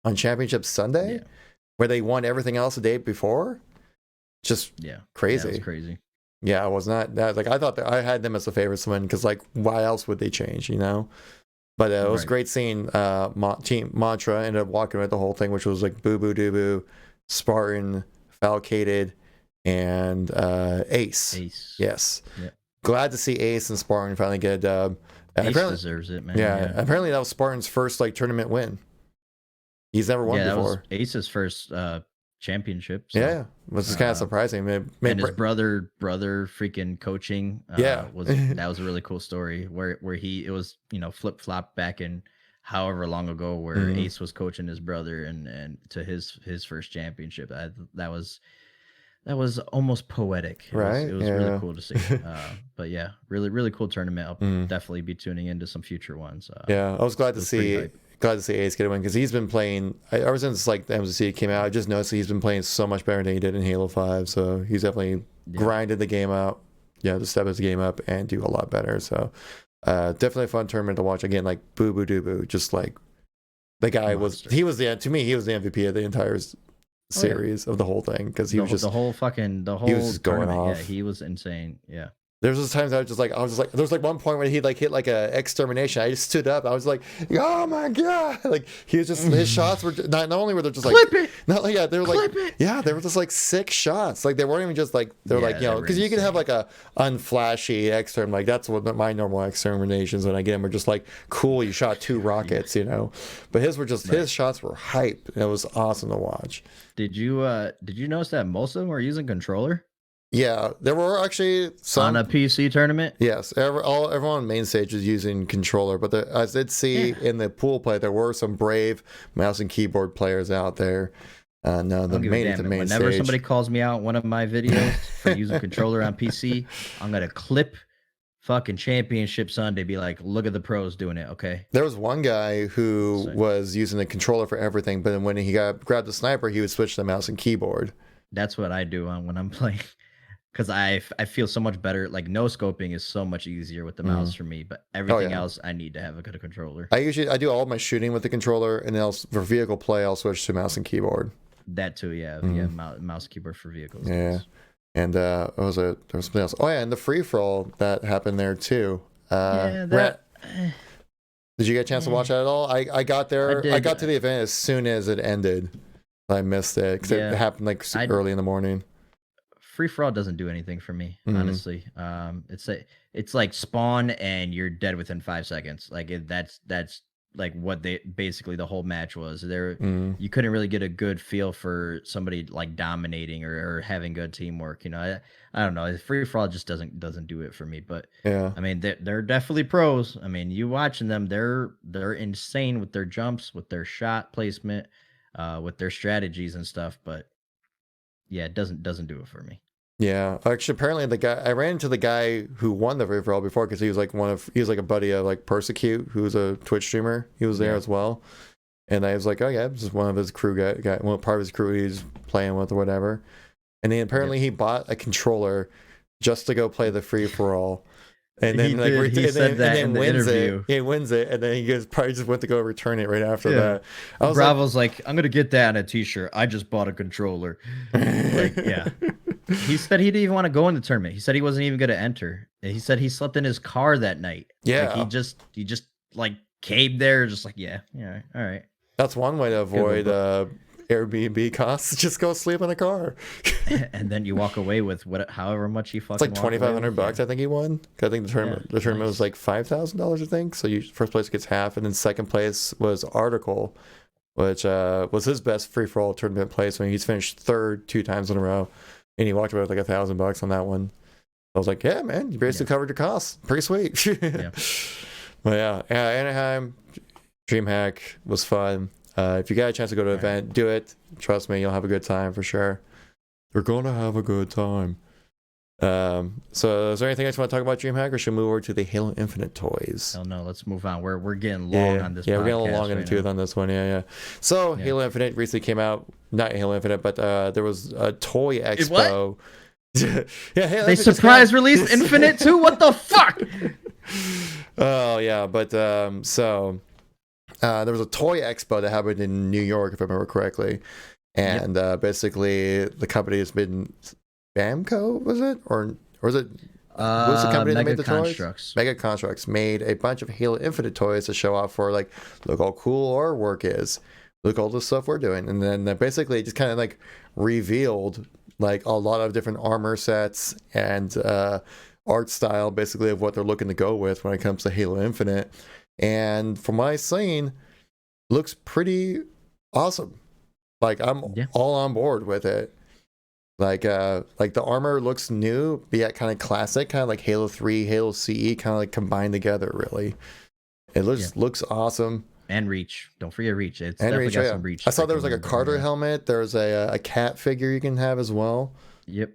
on Championship Sunday, where they won everything else the day before. Just crazy. Yeah, it was crazy. Yeah, I was not that, like, I thought that I had them as the favorites to win, because like, why else would they change, But it was great seeing Team Mantra ended up walking with the whole thing, which was like Boo Boo Doo Boo, Spartan, Falcated, and Ace. Yes. Yep. Glad to see Ace and Spartan finally get a dub. Ace deserves it, man. Yeah, apparently that was Spartan's first like tournament win. He's never won before. That was Ace's first championship. So, yeah, which is kind of surprising. And his brother freaking coaching. That was a really cool story where it was flip flop back in however long ago, where Ace was coaching his brother and to his first championship. That was almost poetic. It was really cool to see. But yeah, really cool tournament. I'll definitely be tuning into some future ones. I was glad to see Ace get a win, because he's been playing ever since like the MCC came out. I just noticed he's been playing so much better than he did in Halo 5. So he's definitely grinded the game out. To step his game up and do a lot better. So definitely a fun tournament to watch. Again, like Boo Boo Doo Boo, just like the guy to me he was the MVP of the entire series of the whole thing because he was just the whole he was just going tournament. off. Yeah, he was insane. Yeah. There's those times I was just like, there was like one point where he like hit like a extermination. I just stood up. I was like, oh my god! Like he was just his shots were not only were they just like Clip it. not like yeah they were like Clip it. yeah they were just like 6 shots. Like they weren't even just like they're like they were because you can have insane. like a unflashy exterm like that's what my normal exterminations when I get them are just like cool. You shot 2 rockets, but his were just his shots were hype. It was awesome to watch. Did you notice that most of them were using controller Yeah, there were actually some on a PC tournament? Yes, everyone on main stage is using controller, but I did see in the pool play there were some brave mouse and keyboard players out there. No, the main Whenever stage. somebody calls me out one of my videos for using controller on PC, I'm gonna clip fucking Championship Sunday. Be like, look at the pros doing it. Okay. There was one guy who was using the controller for everything, but then when he grabbed the sniper, he would switch to the mouse and keyboard. That's what I do when I'm playing. Because I feel so much better. Like no scoping is so much easier with the mouse for me, but everything else I need to have a good controller. I do all my shooting with the controller, and then for vehicle play, I'll switch to mouse and keyboard. That too, yeah, mouse keyboard for vehicles. Yeah, Nice. and there was something else. Oh yeah, and the free for all that happened there too. Did you get a chance to watch that at all? I got there. I got to the event as soon as it ended. I missed it because it happened like early in the morning. Free for all doesn't do anything for me, honestly. It's like spawn and you're dead within 5 seconds. Like that's like what they basically the whole match was. You couldn't really get a good feel for somebody like dominating or having good teamwork. I don't know. Free for all just doesn't do it for me. But yeah, I mean they're definitely pros. I mean you watching them, they're insane with their jumps, with their shot placement, with their strategies and stuff. But yeah, it doesn't do it for me. Yeah, actually, apparently I ran into the guy who won the free for all before because he was like a buddy of like Persecute, who's a Twitch streamer. He was there as well, and I was like, oh yeah, this is one of his crew guy, part of his crew he's playing with or whatever. And then apparently he bought a controller just to go play the free for all. And then he said that in the interview. He wins it, and then he probably just went to go return it right after that. Bravo's like, I'm gonna get that on a t-shirt. I just bought a controller. Yeah. He said he didn't even want to go in the tournament. He said he wasn't even gonna enter. He said he slept in his car that night. Yeah. Like he just like caved there, just like, yeah, all right. That's one way to avoid Airbnb costs. Just go sleep in a car. And then you walk away with however much he fucking. It's like $2,500 I think he won. I think the tournament was like $5,000 I think. So first place gets half, and then second place was Article, which was his best free for all tournament place. When he's finished third 2 times in a row, and he walked away with like $1,000 on that one. I was like, yeah, man, you basically covered your costs. Pretty sweet. Yeah. But yeah, Anaheim, DreamHack was fun. If you got a chance to go to an event, do it. Trust me, you'll have a good time for sure. You're going to have a good time. So is there anything else you want to talk about DreamHack, or should we move over to the Halo Infinite toys? Oh no, let's move on. We're getting long on this. Yeah, we're getting a little long in the tooth on this one. Yeah. So Halo Infinite recently came out. Not Halo Infinite, but there was a toy expo. They surprise released Infinite too. What the fuck? Oh yeah, but there was a toy expo that happened in New York, if I remember correctly, and basically the company has been Bamco, was it, or was it? What was the company that made the toys? Mega Constructs made a bunch of Halo Infinite toys to show off for like, look how cool our work is, look all the stuff we're doing, and then basically just kind of like revealed like a lot of different armor sets and art style, basically of what they're looking to go with when it comes to Halo Infinite. And from what I've seen, looks pretty awesome. Like I'm all on board with it. Like the armor looks new, but yet kind of classic, kind of like Halo 3, Halo CE, kind of like combined together. Really, it looks awesome. And Reach, don't forget Reach. It's definitely got some Reach. I saw there was like a Carter helmet. There's a cat figure you can have as well. Yep.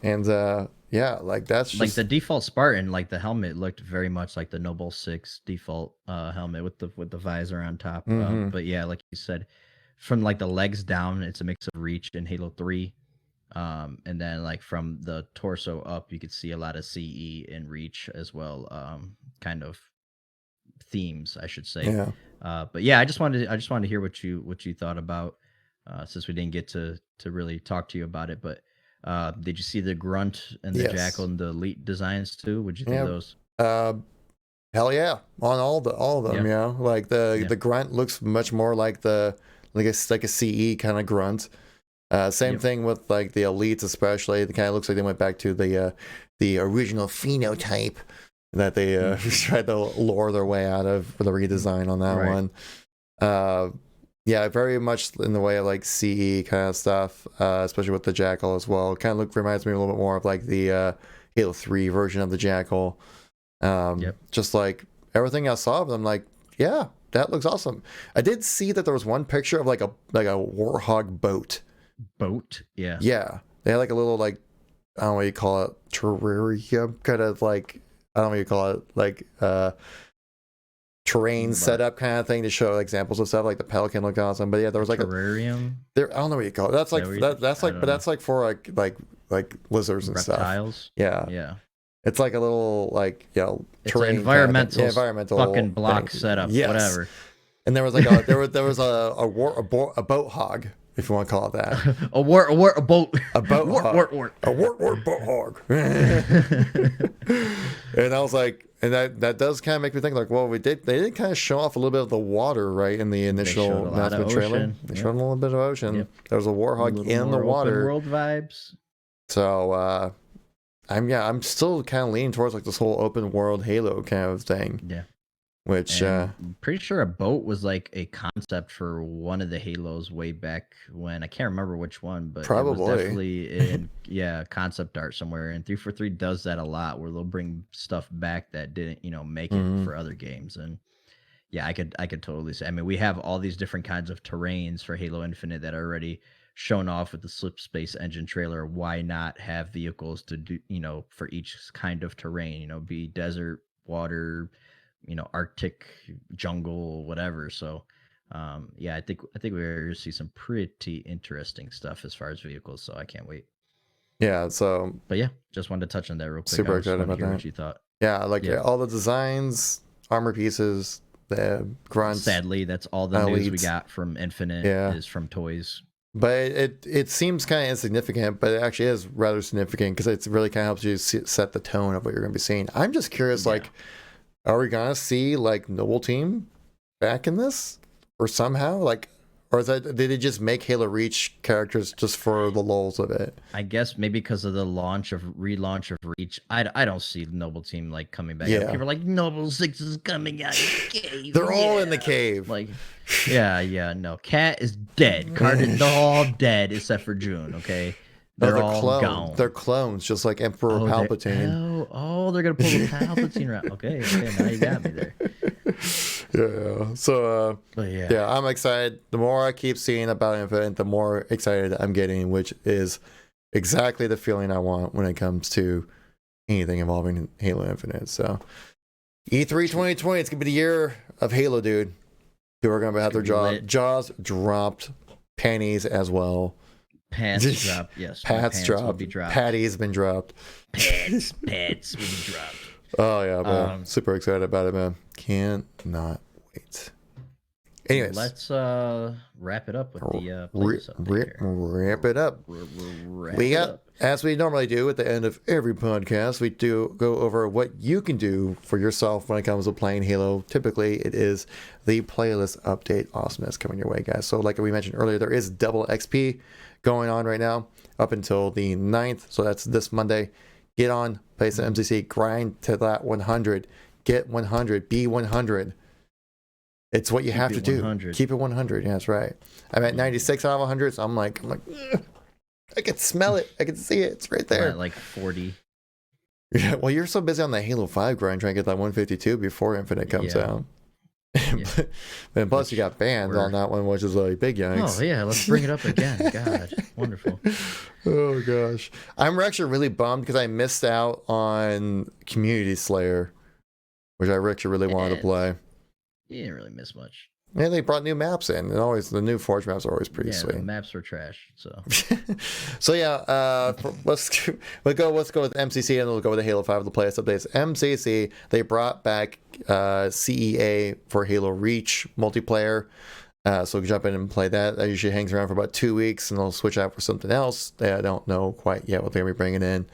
And like that's just... like the default Spartan. Like the helmet looked very much like the Noble 6 default helmet with the visor on top. But yeah, like you said, from like the legs down, it's a mix of Reach and Halo 3. And then like from the torso up, you could see a lot of CE and Reach as well. Kind of themes, I should say. Yeah. But yeah, I just wanted to hear what you thought about since we didn't get to really talk to you about it. But did you see the Grunt and the Yes. Jackal and the Elite designs too? What'd you think Yeah. of those? Hell yeah, on all of them. Yeah. Like the grunt looks much more like like a CE kind of grunt. Same thing with like the elites, especially. It kind of looks like they went back to the original phenotype that they tried to lure their way out of for the redesign on that one. Yeah, very much in the way of like CE kind of stuff, especially with the Jackal as well. Kind of reminds me a little bit more of like the Halo 3 version of the Jackal. Just like everything I saw of them, like, yeah, that looks awesome. I did see that there was one picture of like a Warhog boat. Yeah. They had like a little, like, I don't know what you call it, terrarium, kind of like, I don't know what you call it, like terrain setup kind of thing to show examples of stuff. Like the Pelican looked awesome, but yeah, there was like terrarium. I don't know what you call it. That's like that's like for like lizards and reptiles. Stuff. Yeah. It's like a little, like, it's terrain environmental, environmental fucking block thing. setup, yes. Whatever. And there was like there was a boat hog, if you want to call it that. a boat. A boat hog. Wart. A wart boat hog. And I was like, and that does kind of make me think, like, well, they did kind of show off a little bit of the water, right, in the initial announcement trailer. They showed a little bit of ocean. Yep. There was a warhog in the water. Open world vibes. So I'm still kind of leaning towards like this whole open world Halo kind of thing. Yeah. Which I'm pretty sure a boat was like a concept for one of the Halos way back when. I can't remember which one, but probably it was definitely in concept art somewhere. And 343 does that a lot, where they'll bring stuff back that didn't make it for other games. And yeah, I could totally say. I mean, we have all these different kinds of terrains for Halo Infinite that are already shown off with the Slip Space Engine trailer. Why not have vehicles to do for each kind of terrain? Be desert, water, Arctic, jungle, whatever. So I think we're going to see some pretty interesting stuff as far as vehicles, so I can't wait. Yeah, so but yeah, just wanted to touch on that real quick. Super excited about that. What you thought. Yeah, all the designs, armor pieces, the grunts. Sadly, that's all the news we got from Infinite is from toys. But it seems kind of insignificant, but it actually is rather significant because it really kind of helps you set the tone of what you're going to be seeing. I'm just curious, like, are we gonna see like Noble Team back in this, or somehow, like, or did they just make Halo Reach characters just for the lulz of it? I guess maybe because of the relaunch of Reach. I don't see the Noble Team like coming back. Yeah. People are like, Noble 6 is coming out of the cave. They're all in the cave. Like, no. Cat is dead. Cardin, they're all dead except for June. Okay. They're all clones. gone. They're clones, just like Emperor Palpatine. They're gonna pull the Palpatine route. Okay, now you got me there. Yeah. So, I'm excited. The more I keep seeing about Infinite, the more excited I'm getting, which is exactly the feeling I want when it comes to anything involving Halo Infinite. So, E3 2020, it's gonna be the year of Halo, dude. People are gonna have their jaws dropped, panties as well. Pants dropped, yes. Pants dropped. Patty's been dropped. Pants been dropped. Oh yeah, man. Super excited about it, man. Cannot wait. Anyways, let's wrap it up with the wrap it up. We got, as we normally do at the end of every podcast, we do go over what you can do for yourself when it comes to playing Halo. Typically, it is the playlist update awesomeness coming your way, guys. So like we mentioned earlier, there is double XP going on right now up until the 9th. So that's this Monday. Get on, play some MCC, grind to that 100. Get 100, be 100. It's what you have to do. 100. Keep it 100. Yeah, that's right. I'm at 96 out of 100, so I'm like, I can smell it. I can see it. It's right there. I'm at like 40. Yeah, well, you're so busy on the Halo 5 grind trying to get that 152 before Infinite comes out. And plus you got banned on that one, which is like big yikes. Oh yeah, let's bring it up again. God, wonderful. Oh gosh, I'm actually really bummed because I missed out on Community Slayer, which I actually really wanted to play. You didn't really miss much. Yeah, they brought new maps in, and always the new Forge maps are always pretty sweet. The maps were trash. So, let's go with MCC, and we'll go with the Halo 5 the playlist updates. MCC, they brought back CEA for Halo Reach multiplayer. So jump in and play that. That usually hangs around for about 2 weeks, and they'll switch out for something else. I don't know quite yet what they're going to be bringing in.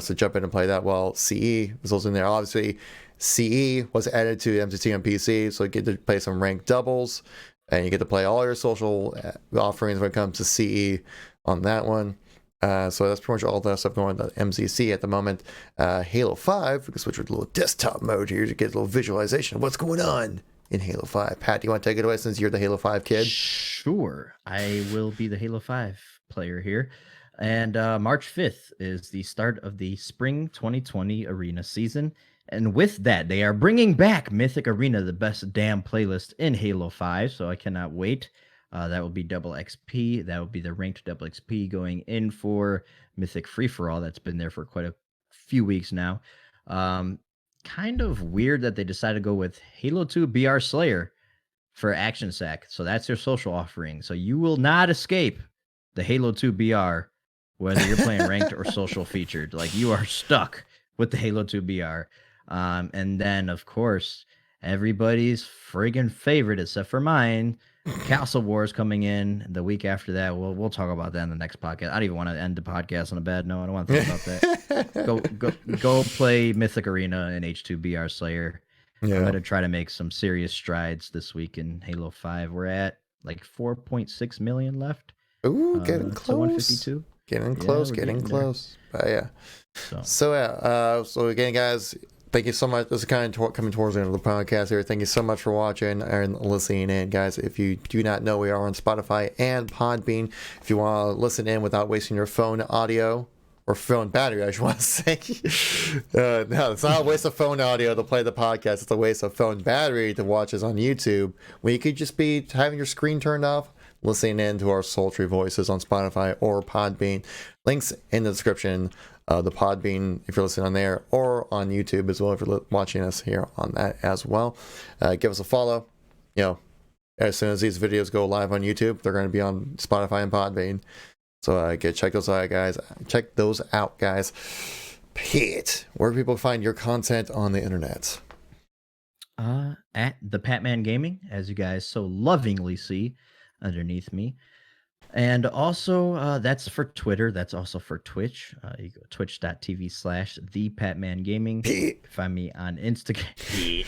So jump in and play that. Well, CE is also in there. Obviously, CE was added to MCT on PC, so you get to play some ranked doubles, and you get to play all your social offerings when it comes to CE on that one. So that's pretty much all that stuff going on MCC at the moment. Halo 5, we can switch with a little desktop mode here to get a little visualization of what's going on in Halo 5. Pat, do you want to take it away since you're the Halo 5 kid? Sure. I will be the Halo 5 player here. And March 5th is the start of the Spring 2020 Arena season. And with that, they are bringing back Mythic Arena, the best damn playlist in Halo 5. So I cannot wait. That will be double XP. That will be the ranked double XP going in for Mythic Free For All. That's been there for quite a few weeks now. Kind of weird that they decided to go with Halo 2 BR Slayer for Action Sack. So that's their social offering. So you will not escape the Halo 2 BR, whether you're playing ranked or social featured. Like, you are stuck with the Halo 2 BR. And then, of course, everybody's friggin' favorite, except for mine, Castle Wars coming in the week after that. We'll talk about that in the next podcast. I don't even want to end the podcast on a bad note. I don't want to think about that. Go play Mythic Arena and H2 BR Slayer. Yeah. I'm gonna try to make some serious strides this week in Halo 5. We're at like 4.6 million left. Ooh, getting close. 152. Getting close. But yeah. So again, guys, thank you so much. This is kind of coming towards the end of the podcast here. Thank you so much for watching and listening in, guys. If you do not know, we are on Spotify and Podbean. If you want to listen in without wasting your phone audio or phone battery, I should want to say. No, it's not a waste of phone audio to play the podcast. It's a waste of phone battery to watch us on YouTube, when you could just be having your screen turned off, listening in to our sultry voices on Spotify or Podbean. Links in the description. The Podbean, if you're listening on there, or on YouTube as well, if you're watching us here on that as well. Give us a follow. You know, as soon as these videos go live on YouTube, they're going to be on Spotify and Podbean. So check those out, guys. Check those out, guys. Pete, where do people find your content on the internet? At the Patman Gaming, as you guys so lovingly see underneath me. And also, that's for Twitter. That's also for Twitch. You go twitch.tv/thepatmangaming. You can find me on Instagram.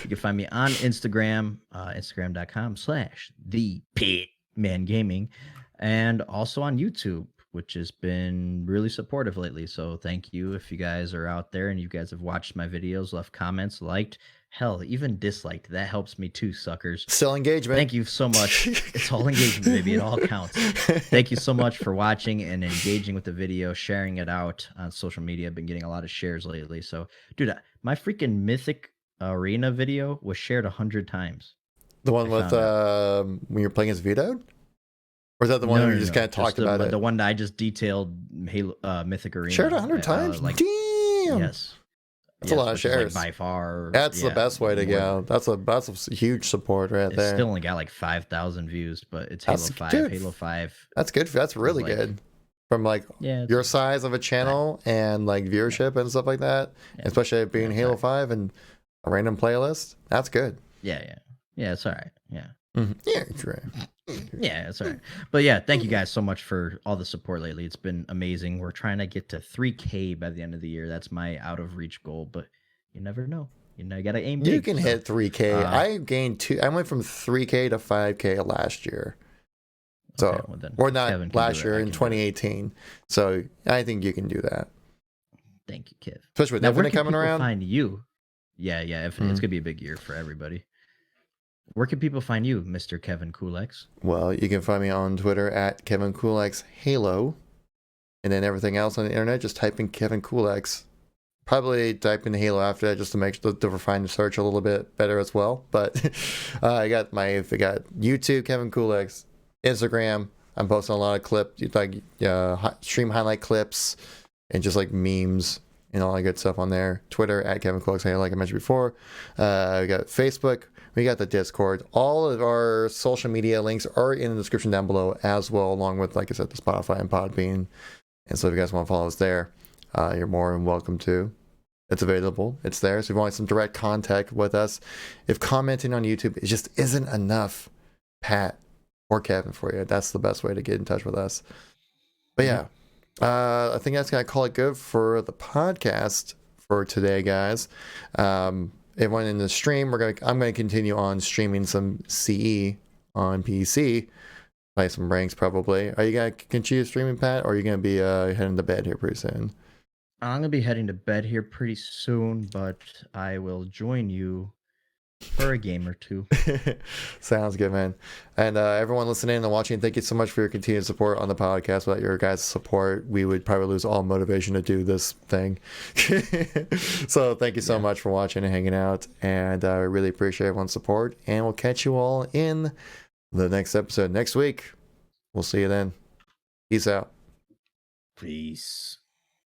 You can find me on Instagram, instagram.com/thepatmangaming. And also on YouTube, which has been really supportive lately. So thank you if you guys are out there and you guys have watched my videos, left comments, liked, hell, even disliked. That helps me too, suckers. Still engagement. Thank you so much. It's all engagement, baby. It all counts. Thank you so much for watching and engaging with the video, sharing it out on social media. I've been getting a lot of shares lately. So, dude, my freaking Mythic Arena video was shared 100 times. The one with when you're playing as Vetoed? Or is that the one where you just kind of talked about it? The one that I just detailed, Halo, Mythic Arena. Shared 100 times? Damn! Yes. That's a lot of shares. Like by far. That's the best way to go. That's a huge support right there. It's still only got like 5,000 views, but it's Halo 5. Good. Halo 5. That's good. That's really good. From like your size of a channel and like viewership and stuff like that, especially being Halo 5 and a random playlist. That's good. Yeah, it's all right. Yeah. Mm-hmm. Yeah, it's right. Yeah, it's all right. But yeah, thank you guys so much for all the support lately. It's been amazing. We're trying to get to 3K by the end of the year. That's my out of reach goal, but you never know. You know, you got to aim big. You can hit 3K. I gained 2. I went from 3K to 5K last year. So, okay, or not last year, in 2018. So, I think you can do that. Thank you, Kev. Especially with Infinite coming around. Find you. Yeah. It's going to be a big year for everybody. Where can people find you, Mr. KevinKoolx? Well, you can find me on Twitter at KevinKoolx Halo. And then everything else on the internet, just type in KevinKoolx. Probably type in Halo after that just to make sure to refine the search a little bit better as well. But I got YouTube, KevinKoolx, Instagram. I'm posting a lot of clips, like stream highlight clips and just like memes and all that good stuff on there. Twitter at KevinKoolx Halo, like I mentioned before. We got Facebook. We got the Discord. All of our social media links are in the description down below as well, along with, like I said, the Spotify and Podbean. And so if you guys want to follow us there, you're more than welcome to. It's available. It's there. So if you want some direct contact with us, if commenting on YouTube, it just isn't enough Pat or Kevin for you. That's the best way to get in touch with us. But yeah, I think that's gonna call it good for the podcast for today, guys. Everyone in the stream, I'm gonna continue on streaming some CE on PC, play some ranks probably. Are you gonna continue streaming, Pat, or are you gonna be heading to bed here pretty soon? I'm gonna be heading to bed here pretty soon, but I will join you for a game or two. Sounds good, man. And everyone listening and watching, thank you so much for your continued support on the podcast. Without your guys' support, we would probably lose all motivation to do this thing. So thank you so much for watching and hanging out. And I really appreciate everyone's support. And we'll catch you all in the next episode next week. We'll see you then. Peace out. Peace.